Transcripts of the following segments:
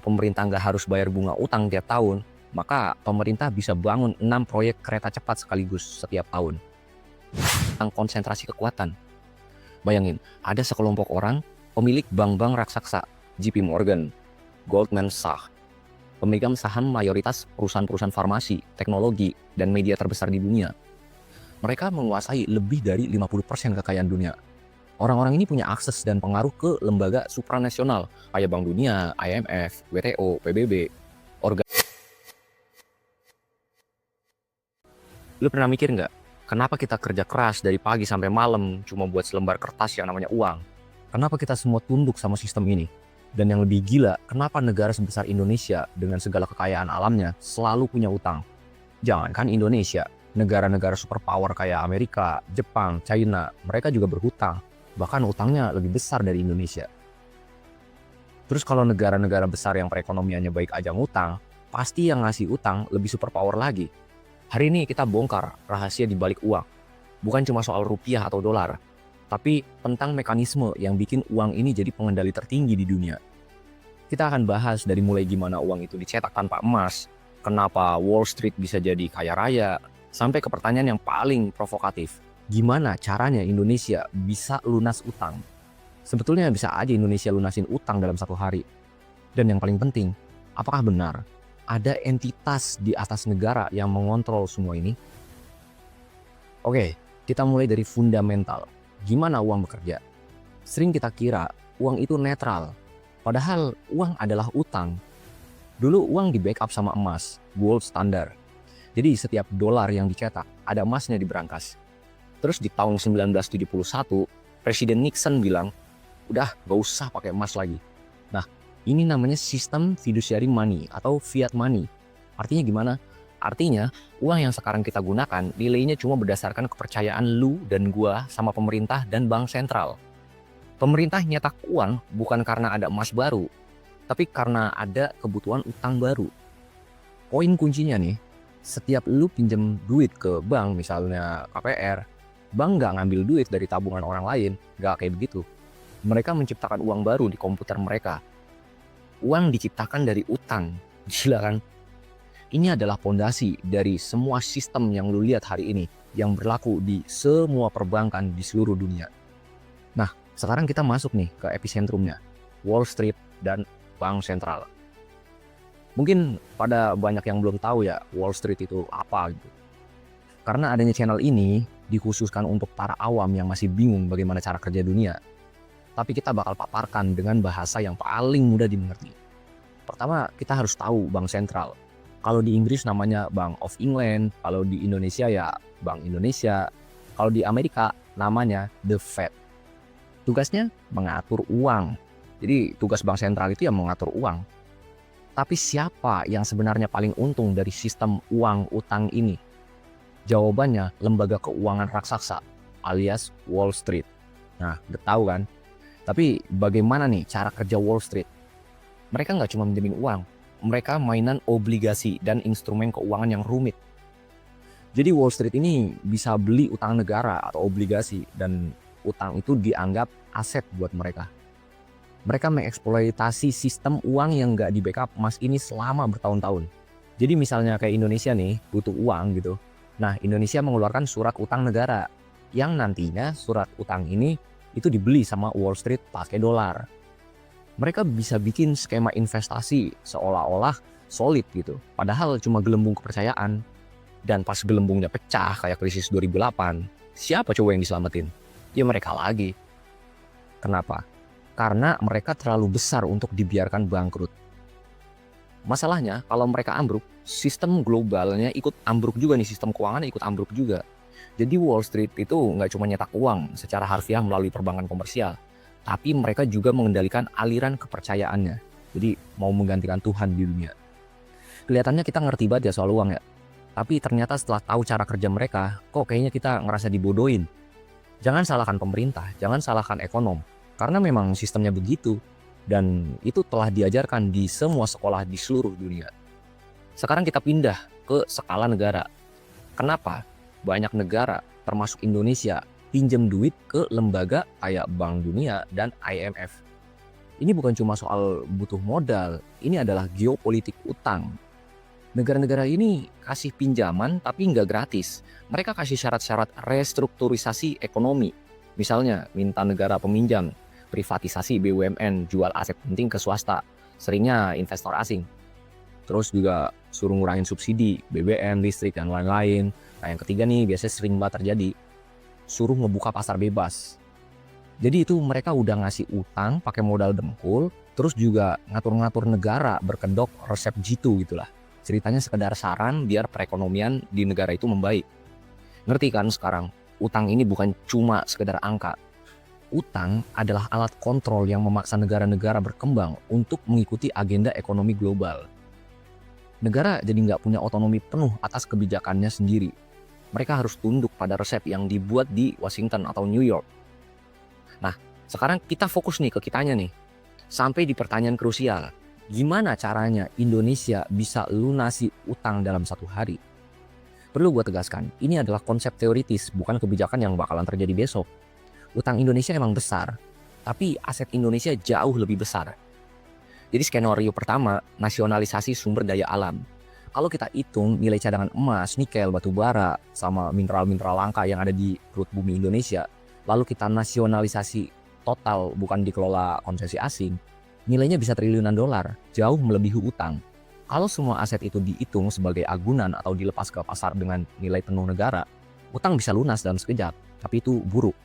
pemerintah nggak harus bayar bunga utang tiap tahun, maka pemerintah bisa bangun 6 proyek kereta cepat sekaligus setiap tahun. Tentang konsentrasi kekuatan. Bayangin, ada sekelompok orang pemilik bank-bank raksasa, JP Morgan, Goldman Sachs, pemegang saham mayoritas perusahaan-perusahaan farmasi, teknologi, dan media terbesar di dunia. Mereka menguasai lebih dari 50% kekayaan dunia. Orang-orang ini punya akses dan pengaruh ke lembaga supranasional kayak Bank Dunia, IMF, WTO, PBB. Lu pernah mikir nggak, kenapa kita kerja keras dari pagi sampai malam cuma buat selembar kertas yang namanya uang? Kenapa kita semua tunduk sama sistem ini? Dan yang lebih gila, kenapa negara sebesar Indonesia dengan segala kekayaan alamnya selalu punya utang? Jangankan Indonesia, negara-negara superpower kayak Amerika, Jepang, China, mereka juga berhutang. Bahkan utangnya lebih besar dari Indonesia. Terus kalau negara-negara besar yang perekonomiannya baik aja ngutang, pasti yang ngasih utang lebih superpower lagi. Hari ini kita bongkar rahasia di balik uang. Bukan cuma soal rupiah atau dolar, tapi tentang mekanisme yang bikin uang ini jadi pengendali tertinggi di dunia. Kita akan bahas dari mulai gimana uang itu dicetak tanpa emas, kenapa Wall Street bisa jadi kaya raya, sampai ke pertanyaan yang paling provokatif. Gimana caranya Indonesia bisa lunas utang? Sebetulnya bisa aja Indonesia lunasin utang dalam 1 hari. Dan yang paling penting, apakah benar ada entitas di atas negara yang mengontrol semua ini? Oke, kita mulai dari fundamental. Gimana uang bekerja? Sering kita kira uang itu netral, padahal uang adalah utang. Dulu uang di backup sama emas, gold standard. Jadi setiap dolar yang dicetak, ada emasnya di berangkas. Terus di tahun 1971, Presiden Nixon bilang, udah gak usah pakai emas lagi. Nah, ini namanya sistem fiduciary money atau fiat money. Artinya gimana? Artinya, uang yang sekarang kita gunakan nilainya cuma berdasarkan kepercayaan lu dan gua sama pemerintah dan bank sentral. Pemerintah nyetak uang bukan karena ada emas baru, tapi karena ada kebutuhan utang baru. Poin kuncinya nih, setiap lu pinjem duit ke bank, misalnya KPR, bank nggak ngambil duit dari tabungan orang lain, nggak kayak begitu. Mereka menciptakan uang baru di komputer mereka. Uang diciptakan dari utang, gila kan? Ini adalah fondasi dari semua sistem yang lu lihat hari ini, yang berlaku di semua perbankan di seluruh dunia. Nah, sekarang kita masuk nih ke epicentrumnya, Wall Street dan bank sentral. Mungkin pada banyak yang belum tahu ya Wall Street itu apa gitu. Karena adanya channel ini dikhususkan untuk para awam yang masih bingung bagaimana cara kerja dunia. Tapi kita bakal paparkan dengan bahasa yang paling mudah dimengerti. Pertama, kita harus tahu bank sentral. Kalau di Inggris namanya Bank of England, kalau di Indonesia ya Bank Indonesia, kalau di Amerika namanya The Fed. Tugasnya mengatur uang. Jadi tugas bank sentral itu ya mengatur uang. Tapi siapa yang sebenarnya paling untung dari sistem uang utang ini? Jawabannya lembaga keuangan raksasa alias Wall Street. Nah, udah tahu kan? Tapi bagaimana nih cara kerja Wall Street? Mereka nggak cuma minjemin uang, mereka mainan obligasi dan instrumen keuangan yang rumit. Jadi Wall Street ini bisa beli utang negara atau obligasi dan utang itu dianggap aset buat mereka. Mereka mengeksploitasi sistem uang yang nggak di backup emas ini selama bertahun-tahun. Jadi misalnya kayak Indonesia nih butuh uang gitu. Nah, Indonesia mengeluarkan surat utang negara yang nantinya surat utang ini itu dibeli sama Wall Street pakai dolar. Mereka bisa bikin skema investasi seolah-olah solid gitu. Padahal cuma gelembung kepercayaan. Dan pas gelembungnya pecah kayak krisis 2008, siapa coba yang diselamatin? Ya mereka lagi. Kenapa? Karena mereka terlalu besar untuk dibiarkan bangkrut. Masalahnya kalau mereka ambruk, sistem globalnya ikut ambruk juga nih, sistem keuangannya ikut ambruk juga. Jadi Wall Street itu nggak cuma nyetak uang secara harfiah melalui perbankan komersial, tapi mereka juga mengendalikan aliran kepercayaannya. Jadi mau menggantikan Tuhan di dunia. Kelihatannya kita ngerti banget ya soal uang ya. Tapi ternyata setelah tahu cara kerja mereka, kok kayaknya kita ngerasa dibodohin. Jangan salahkan pemerintah, jangan salahkan ekonom. Karena memang sistemnya begitu. Dan itu telah diajarkan di semua sekolah di seluruh dunia. Sekarang kita pindah ke skala negara. Kenapa banyak negara termasuk Indonesia pinjam duit ke lembaga kayak Bank Dunia dan IMF? Ini bukan cuma soal butuh modal, ini adalah geopolitik utang. Negara-negara ini kasih pinjaman tapi nggak gratis. Mereka kasih syarat-syarat restrukturisasi ekonomi. Misalnya minta negara peminjam, privatisasi BUMN, jual aset penting ke swasta, seringnya investor asing. Terus juga suruh ngurangin subsidi, BBM, listrik, dan lain-lain. Nah yang ketiga nih biasanya sering banget terjadi, suruh ngebuka pasar bebas. Jadi itu mereka udah ngasih utang pakai modal dengkul, terus juga ngatur-ngatur negara berkedok resep jitu gitulah. Ceritanya sekedar saran biar perekonomian di negara itu membaik. Ngerti kan sekarang, utang ini bukan cuma sekedar angka. Utang adalah alat kontrol yang memaksa negara-negara berkembang untuk mengikuti agenda ekonomi global. Negara jadi nggak punya otonomi penuh atas kebijakannya sendiri. Mereka harus tunduk pada resep yang dibuat di Washington atau New York. Nah, sekarang kita fokus nih ke kitanya nih. Sampai di pertanyaan krusial, gimana caranya Indonesia bisa lunasi utang dalam 1 hari? Perlu gue tegaskan, ini adalah konsep teoritis, bukan kebijakan yang bakalan terjadi besok. Utang Indonesia emang besar, tapi aset Indonesia jauh lebih besar. Jadi skenario pertama, nasionalisasi sumber daya alam. Kalau kita hitung nilai cadangan emas, nikel, batu bara, sama mineral-mineral langka yang ada di perut bumi Indonesia, lalu kita nasionalisasi total bukan dikelola konsesi asing, nilainya bisa triliunan dolar, jauh melebihi utang. Kalau semua aset itu dihitung sebagai agunan atau dilepas ke pasar dengan nilai penuh negara, utang bisa lunas dalam sekejap, tapi itu buruk.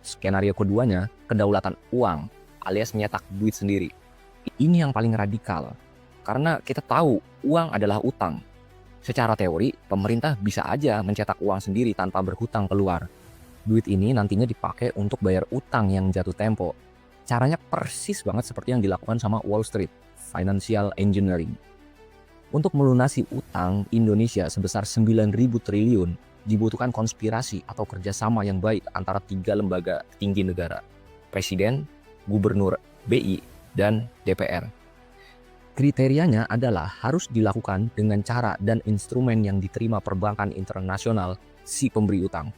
Skenario keduanya, kedaulatan uang alias nyetak duit sendiri. Ini yang paling radikal, karena kita tahu uang adalah utang. Secara teori, pemerintah bisa aja mencetak uang sendiri tanpa berhutang keluar. Duit ini nantinya dipakai untuk bayar utang yang jatuh tempo. Caranya persis banget seperti yang dilakukan sama Wall Street, financial engineering. Untuk melunasi utang Indonesia sebesar 9.000 triliun, dibutuhkan konspirasi atau kerjasama yang baik antara 3 lembaga tinggi negara, Presiden, Gubernur, BI, dan DPR. Kriterianya adalah harus dilakukan dengan cara dan instrumen yang diterima perbankan internasional si pemberi utang.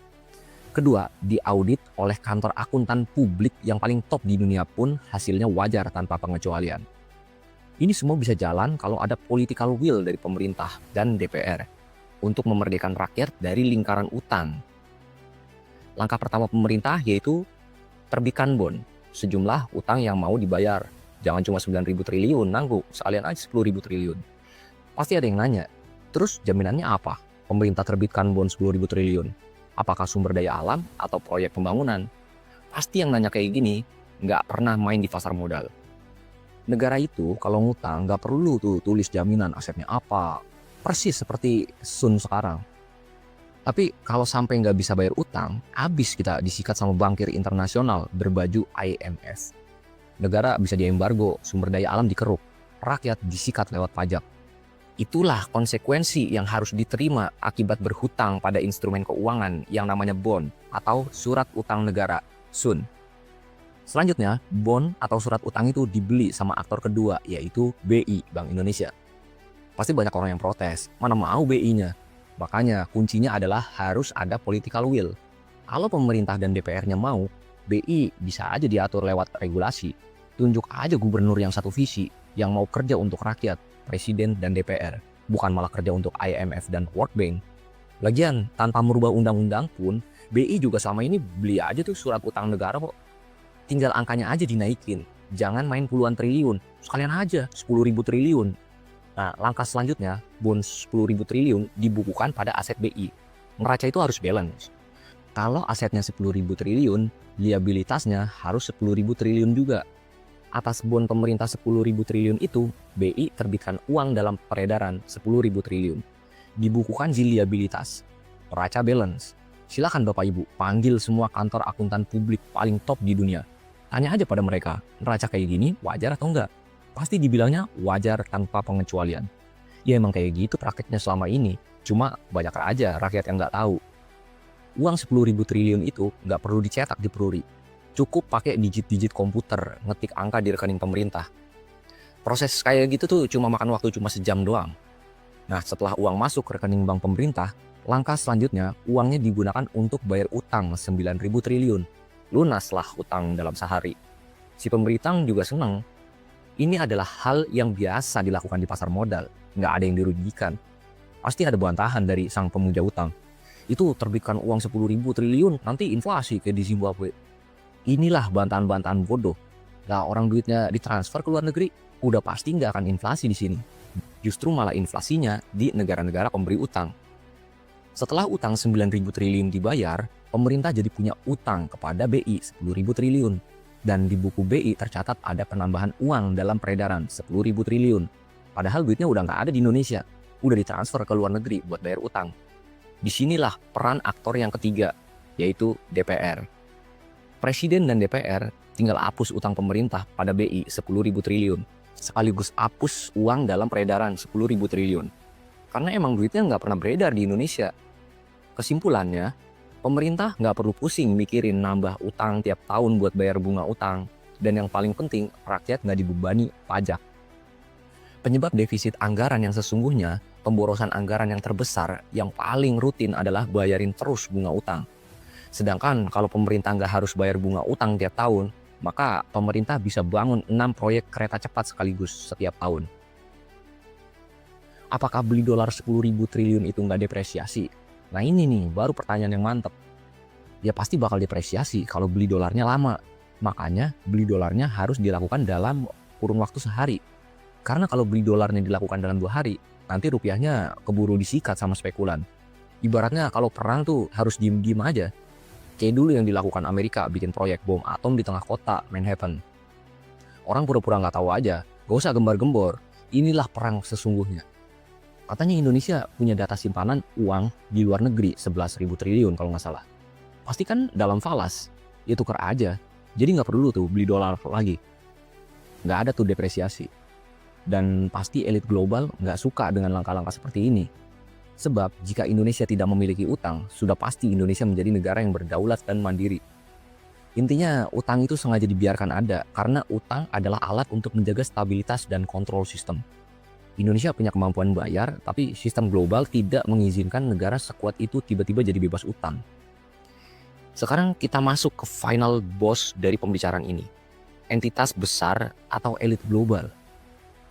Kedua, diaudit oleh kantor akuntan publik yang paling top di dunia pun hasilnya wajar tanpa pengecualian. Ini semua bisa jalan kalau ada political will dari pemerintah dan DPR untuk memerdekakan rakyat dari lingkaran utang. Langkah pertama pemerintah yaitu terbitkan bond, sejumlah utang yang mau dibayar. Jangan cuma 9.000 triliun nanggung, sekalian aja 10.000 triliun. Pasti ada yang nanya, terus jaminannya apa? Pemerintah terbitkan bond 10.000 triliun. Apakah sumber daya alam atau proyek pembangunan? Pasti yang nanya kayak gini nggak pernah main di pasar modal. Negara itu kalau ngutang nggak perlu tuh tulis jaminan asetnya apa. Persis seperti Sun sekarang. Tapi kalau sampai nggak bisa bayar utang, habis kita disikat sama bankir internasional berbaju IMF. Negara bisa diembargo, sumber daya alam dikeruk, rakyat disikat lewat pajak. Itulah konsekuensi yang harus diterima akibat berhutang pada instrumen keuangan yang namanya bond atau surat utang negara, SUN. Selanjutnya, bond atau surat utang itu dibeli sama aktor kedua, yaitu BI, Bank Indonesia. Pasti banyak orang yang protes, mana mau BI-nya? Makanya kuncinya adalah harus ada political will. Kalau pemerintah dan DPR-nya mau, BI bisa aja diatur lewat regulasi. Tunjuk aja gubernur yang satu visi, yang mau kerja untuk rakyat, Presiden dan DPR, bukan malah kerja untuk IMF dan World Bank. Lagian, tanpa merubah undang-undang pun, BI juga selama ini beli aja tuh surat utang negara kok. Tinggal angkanya aja dinaikin, jangan main puluhan triliun, sekalian aja 10.000 triliun. Nah, langkah selanjutnya, bond 10.000 triliun dibukukan pada aset BI. Neraca itu harus balance. Kalau asetnya 10.000 triliun, liabilitasnya harus 10.000 triliun juga. Atas bond pemerintah 10.000 triliun itu, BI terbitkan uang dalam peredaran 10.000 triliun. Dibukukan di liabilitas, neraca balance. Silakan Bapak Ibu, panggil semua kantor akuntan publik paling top di dunia. Tanya aja pada mereka, neraca kayak gini wajar atau enggak? Pasti dibilangnya wajar tanpa pengecualian. Ya emang kayak gitu prakteknya selama ini, cuma banyak aja rakyat yang nggak tahu. Uang 10.000 triliun itu nggak perlu dicetak di Peruri. Cukup pakai digit-digit komputer, ngetik angka di rekening pemerintah. Proses kayak gitu tuh cuma makan waktu cuma sejam doang. Nah, setelah uang masuk ke rekening bank pemerintah, langkah selanjutnya uangnya digunakan untuk bayar utang 9.000 triliun. Lunaslah utang dalam sehari. Si pemberi utang juga senang. Ini adalah hal yang biasa dilakukan di pasar modal, nggak ada yang dirugikan. Pasti ada bantahan dari sang pemuja utang. Itu terbitkan uang 10.000 triliun, nanti inflasi kayak di Zimbabwe. Inilah bantahan-bantahan bodoh. Lah orang duitnya ditransfer ke luar negeri, udah pasti nggak akan inflasi di sini. Justru malah inflasinya di negara-negara pemberi utang. Setelah utang 9.000 triliun dibayar, pemerintah jadi punya utang kepada BI 10.000 triliun. Dan di buku BI tercatat ada penambahan uang dalam peredaran 10.000 triliun. Padahal duitnya udah nggak ada di Indonesia, udah ditransfer ke luar negeri buat bayar utang. Disinilah peran aktor yang ketiga, yaitu DPR. Presiden dan DPR tinggal hapus utang pemerintah pada BI 10.000 triliun, sekaligus hapus uang dalam peredaran 10.000 triliun. Karena emang duitnya nggak pernah beredar di Indonesia. Kesimpulannya, pemerintah nggak perlu pusing mikirin nambah utang tiap tahun buat bayar bunga utang. Dan yang paling penting, rakyat nggak dibebani pajak. Penyebab defisit anggaran yang sesungguhnya, pemborosan anggaran yang terbesar, yang paling rutin adalah bayarin terus bunga utang. Sedangkan kalau pemerintah nggak harus bayar bunga utang tiap tahun, maka pemerintah bisa bangun 6 proyek kereta cepat sekaligus setiap tahun. Apakah beli dolar 10.000 triliun itu nggak depresiasi? Nah ini nih, baru pertanyaan yang mantep. Ya pasti bakal depresiasi kalau beli dolarnya lama. Makanya beli dolarnya harus dilakukan dalam kurun waktu sehari. Karena kalau beli dolarnya dilakukan dalam 2 hari, nanti rupiahnya keburu disikat sama spekulan. Ibaratnya kalau perang tuh harus diem-diem aja. Kayak dulu yang dilakukan Amerika bikin proyek bom atom di tengah kota Manhattan. Orang pura-pura nggak tahu aja, gak usah gembar-gembor. Inilah perang sesungguhnya. Katanya Indonesia punya data simpanan uang di luar negeri 11.000 triliun kalau nggak salah. Pasti kan dalam falas, ya tukar aja. Jadi nggak perlu tuh beli dolar lagi. Nggak ada tuh depresiasi. Dan pasti elit global nggak suka dengan langkah-langkah seperti ini. Sebab jika Indonesia tidak memiliki utang, sudah pasti Indonesia menjadi negara yang berdaulat dan mandiri. Intinya utang itu sengaja dibiarkan ada karena utang adalah alat untuk menjaga stabilitas dan kontrol sistem. Indonesia punya kemampuan bayar, tapi sistem global tidak mengizinkan negara sekuat itu tiba-tiba jadi bebas utang. Sekarang kita masuk ke final boss dari pembicaraan ini. Entitas besar atau elit global.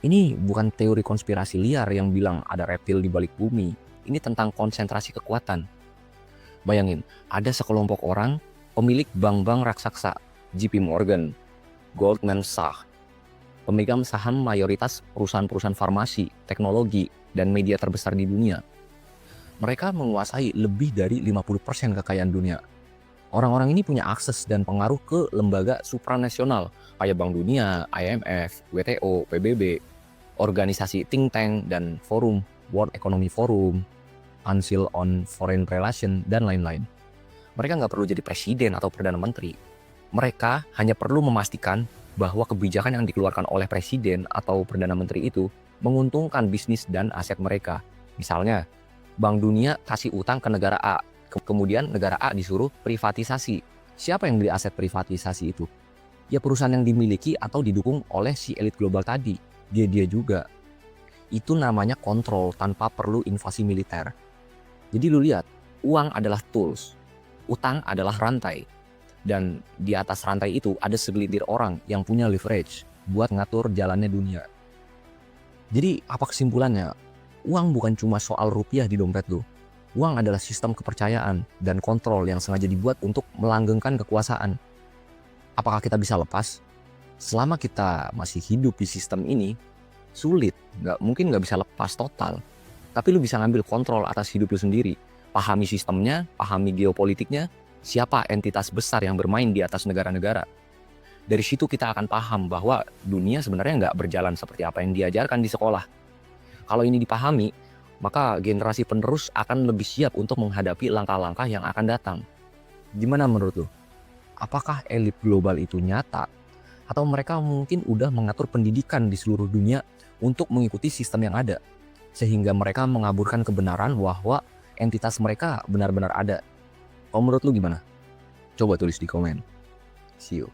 Ini bukan teori konspirasi liar yang bilang ada reptil di balik bumi. Ini tentang konsentrasi kekuatan. Bayangin, ada sekelompok orang pemilik bank-bank raksasa, JP Morgan, Goldman Sachs, pemegang saham mayoritas perusahaan-perusahaan farmasi, teknologi, dan media terbesar di dunia. Mereka menguasai lebih dari 50% kekayaan dunia. Orang-orang ini punya akses dan pengaruh ke lembaga supranasional, kayak Bank Dunia, IMF, WTO, PBB, organisasi think tank dan forum, World Economic Forum, Council on Foreign Relations, dan lain-lain. Mereka nggak perlu jadi presiden atau perdana menteri. Mereka hanya perlu memastikan bahwa kebijakan yang dikeluarkan oleh presiden atau perdana menteri itu menguntungkan bisnis dan aset mereka. Misalnya, Bank Dunia kasih utang ke negara A, kemudian negara A disuruh privatisasi. Siapa yang beli aset privatisasi itu? Ya perusahaan yang dimiliki atau didukung oleh si elit global tadi. Dia juga. Itu namanya kontrol tanpa perlu invasi militer. Jadi lu lihat, uang adalah tools, utang adalah rantai. Dan di atas rantai itu ada segelintir orang yang punya leverage buat ngatur jalannya dunia. Jadi apa kesimpulannya? Uang bukan cuma soal rupiah di dompet lu. Uang adalah sistem kepercayaan dan kontrol yang sengaja dibuat untuk melanggengkan kekuasaan. Apakah kita bisa lepas? Selama kita masih hidup di sistem ini, sulit. Mungkin nggak bisa lepas total. Tapi lu bisa ngambil kontrol atas hidup lu sendiri. Pahami sistemnya, pahami geopolitiknya, siapa entitas besar yang bermain di atas negara-negara. Dari situ kita akan paham bahwa dunia sebenarnya nggak berjalan seperti apa yang diajarkan di sekolah. Kalau ini dipahami, maka generasi penerus akan lebih siap untuk menghadapi langkah-langkah yang akan datang. Gimana menurut lu? Apakah elit global itu nyata? Atau mereka mungkin udah mengatur pendidikan di seluruh dunia untuk mengikuti sistem yang ada? Sehingga mereka mengaburkan kebenaran bahwa entitas mereka benar-benar ada. Kalau menurut lu gimana? Coba tulis di komen. See you.